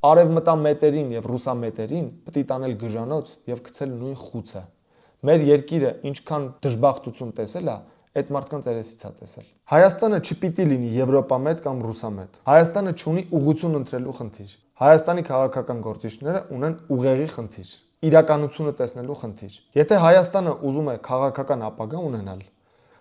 Արևմտամետերին եւ ռուսամետերին պետք է տանել գժանոց եւ գցել նույն խուցը։ Մեր երկիրը ինչքան դժբախտություն տեսել է, այդ մարդկանց երեսից է տեսել։ Հայաստանը չպիտի լինի եվրոպամետ կամ ռուսամետ։ Հայաստանը չունի ուղղություն ընտրելու խնդիր։ Հայաստանի քաղաքական գործիչները ունեն ուղեղի խնդիր, իրականությունը տեսնելու խնդիր։ Եթե Հայաստանը ուզում է քաղաքական ապագա ունենալ,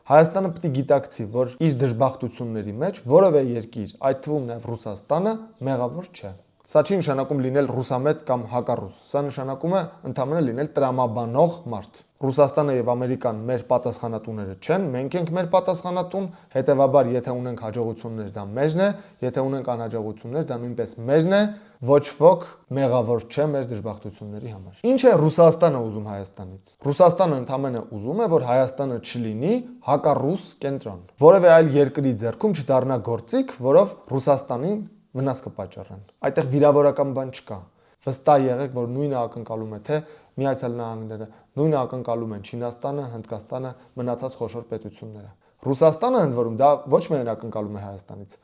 Հայաստանը պետք է գիտակցի, որ իր դժբախտությունների մեջ որևէ երկիր, այդ թվում նաև Ռուսաստանը, մեղավոր չէ։ Սա չի նշանակում լինել ռուսամետ կամ հակառուս, սա նշանակում է ընդհանրապես լինել տրամաբանող մարդ։ Ռուսաստանը եւ Ամերիկան մեր պատասխանատուները չեն, մենք ենք մեր պատասխանատուն, հետեւաբար եթե ունենք հաջողություններ, դա մեզն է, եթե ունենք անհաջողություններ, դա նույնպես մեզն է, ոչ ոք մեղավոր չէ մեր դժբախտությունների համար։ Ինչ է Ռուսաստանը ուզում Հայաստանից։ Ռուսաստանը ընդհանրապես ուզում է, որ Հայաստանը չլինի հակառուս կենտրոն։ Որևէ այլ երկրի ձեռքում չդառնա գործիք, որով Ռուսաստանին վնաս կպատճառեն։ Այդտեղ վիրավորական բան չկա։ Վստահ եղեք, որ նույնը ակնկալում է թե Միացյալ Նահանգները, նույնը ակնկալում են Չինաստանը, Հնդկաստանը, մնացած խոշոր պետությունները։ Ռուսաստանը ընդ որում դա ոչ միայն ակնկալում է Հայաստանից,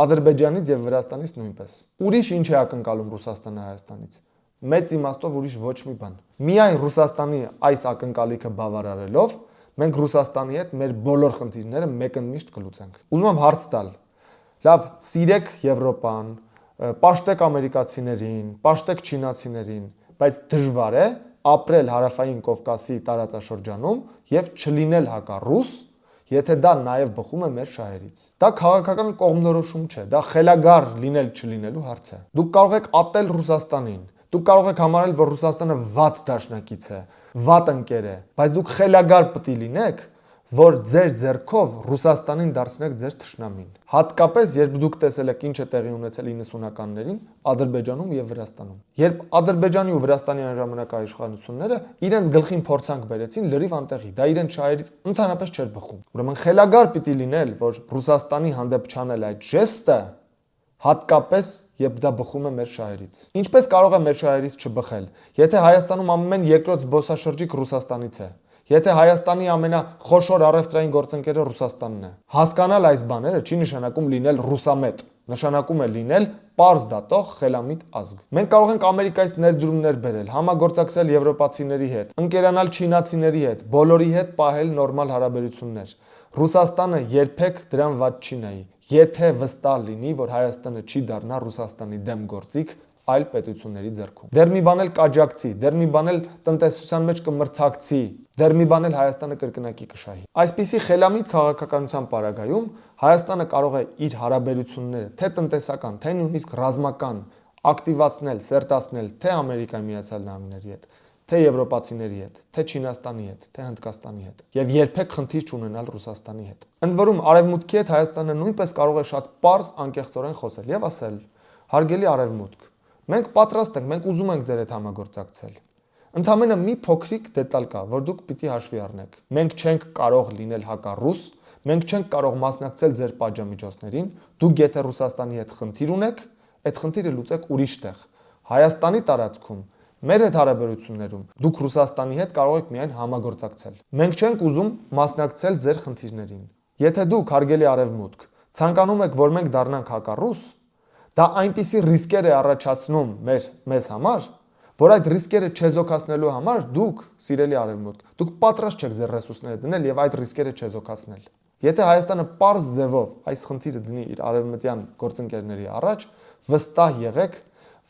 Ադրբեջանից եւ Վրաստանից նույնպես։ Ուրիշ ինչ է ակնկալում Ռուսաստանը Հայաստանից։ Մեծ իմաստով ուրիշ ոչ մի բան։ Միայն Ռուսաստանի այս ակնկալիքը բավարարելով մենք Ռուսաստանի հետ մեր բոլոր խնդիրները մեկընդմիշտ կլուծենք։ Ուզում եմ հարց տալ։ Լավ, սիրեք Եվրոպան, պաշտեք ամերիկացիներին, պաշտեք չինացիներին, բայց դժվար է ապրել Հարավային Կովկասի տարածաշրջանում եւ չլինել հակառուս, եթե դա նաեւ բխում է մեր շահերից։ Դա քաղաքական կողմնորոշում չէ, դա խելագար լինել չլինելու հարց է։ Դուք կարող եք ատել Ռուսաստանին, դուք կարող եք համարել, որ Ռուսաստանը վատ դաշնակից է, վատ ընկեր է, բայց դուք խելագար պետք է լինեք, որ ձեր ձեռքով Ռուսաստանին դարձնեք ձեր թշնամին։ Հատկապես երբ դուք տեսել եք ինչ է տեղի ունեցել 90-ականներին Ադրբեջանում եւ Վրաստանում։ Երբ Ադրբեջանի ու Վրաստանի անժամանակա իշխանությունները իրենց գլխին փորձանք բերեցին լրիվ անտեղի, դա իրենց շահերից ընդհանրապես չէր բխում։ Ուրեմն խելագար պիտի լինել, որ Ռուսաստանի հանդեպ չանել այդ ժեստը, հատկապես երբ դա բխում է մեր շահերից։ Ինչպես կարող է մեր շահերից չբխել, եթե Հայաստանում ամեն երկրորդ զբոսաշրջիկ Ռուսաստանից է։ Եթե Հայաստանի ամենախոշոր առևտրային գործընկերը Ռուսաստանն է։ Հասկանալ այս բաները չի նշանակում լինել ռուսամետ, նշանակում է լինել պարզ դատող խելամիտ ազգ։ Մենք կարող ենք Ամերիկայից ներդրումներ բերել, համագործակցել եվրոպացիների հետ, ընկերանալ չինացիների հետ, բոլորի հետ պահել նորմալ հարաբերություններ։ Ռուսաստանը երբեք դրան վատ չի նայի, եթե վստահ լինի, որ Հայաստանը չի դառնա Ռուսաստանի դեմ գործիք այլ պետությունների ձեռքում։ Դեռ մի բան էլ կաջակցի, դեռ մի բան էլ տնտեսության մեջ կմրցակցի, դեռ մի բան էլ Հայաստանը կրկնակի կշահի։ Այսպիսի խելամիտ քաղաքականության պարագայում Հայաստանը կարող է իր հարաբերությունները թե տնտեսական, թե նույնիսկ ռազմական ակտիվացնել, սերտացնել թե Ամերիկայի Միացյալ Նահանգների հետ, թե եվրոպացիների հետ, թե Չինաստանի հետ, թե Հնդկաստանի հետ, եւ երբեք խնդիր չունենալ Ռուսաստանի հետ։ Ընդ որում Արևմուտքի հետ Հայաստանը նույնպես կարող է շատ պարզ անկեղծորեն խոսել եւ ասել. հարգելի Արևմուտք, մենք պատրաստ ենք, մենք ուզում ենք ձեր հետ համագործակցել։ Ընդամենը մի փոքրիկ դետալ կա, որ դուք պիտի հաշվի առնեք։ Մենք չենք կարող լինել հակառուս, մենք չենք կարող մասնակցել ձեր պատժամիջոցներին, դուք եթե Ռուսաստանի հետ խնդիր ունեք, այդ խնդիրը լուծեք ուրիշ տեղ։ Հայաստանի տարածքում մեր հետ հարաբերություններում դուք Ռուսաստանի հետ կարող եք միայն համագործակցել։ Մենք չենք ուզում մասնակցել ձեր խնդիրներին։ Եթե դուք, հարգելի Արևմուտք, ցանկանում եք, որ մենք դառնանք հակառուս, դա այնպիսի ռիսկեր է առաջացնում մեզ համար, որ այդ ռիսկերը չեզոքացնելու համար դուք, սիրելի Արևմուտք, դուք պատրաստ չեք ձեր ռեսուրսները դնել եւ այդ ռիսկերը չեզոքացնել։ Եթե Հայաստանը պարզ ձևով այս խնդիրը դնի իր արևմտյան գործընկերների առաջ, վստահ եղեք,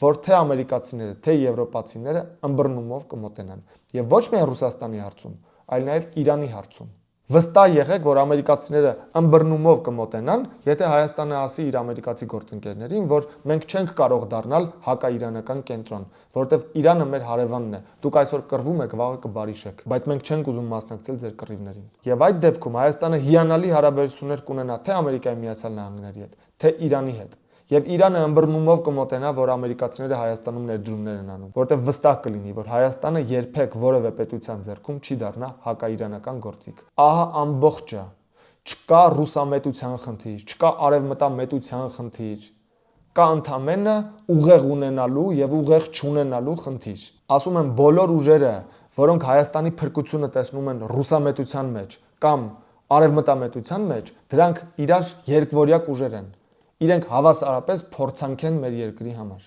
որ թե ամերիկացիները, թե եվրոպացիները ըմբռնումով կմոտենան եւ ոչ միայն Ռուսաստանի հարցում, այլ նաեւ Իրանի հարցում։ Վստահ եղեք, որ ամերիկացիները ըմբռնումով կմոտենան, եթե Հայաստանը ասի իր ամերիկացի գործընկերներին, որ մենք չենք կարող դառնալ հակաիրանական կենտրոն, որովհետև Իրանը մեր հարևանն է։ Դուք այսօր կռվում եք, վաղը կբարիշեք, բայց մենք չենք ուզում մասնակցել ձեր կռիվներին։ Եվ այդ դեպքում Հայաստանը հիանալի հարաբերություններ կունենա թե Ամերիկայի Միացյալ Նահանգների հետ, թե Իրանի հետ։ Եվ Իրանը ըմբռնումով կմոտենա, որ ամերիկացիները Հայաստանում ներդրումներ են անում, որտեղ վստահ կլինի, որ Հայաստանը երբեք որևէ պետության ձեռքում չի դառնա հակաիրանական գործիք։ Ահա ամբողջը։ Չկա ռուսամետության խնդիր, չկա արևմտամետության խնդիր։ Կա ընդամենը ուղեղ ունենալու եւ ուղեղ չունենալու խնդիր։ Ասում եմ բոլոր ուժերը, որոնք Հայաստանի փրկությունը տեսնում են ռուսամետության մեջ կամ արևմտամետության մեջ, դրանք իրար երկվորյակ ուժեր են։ Իրենք հավասարապես փորձանք են մեր երկրի համար։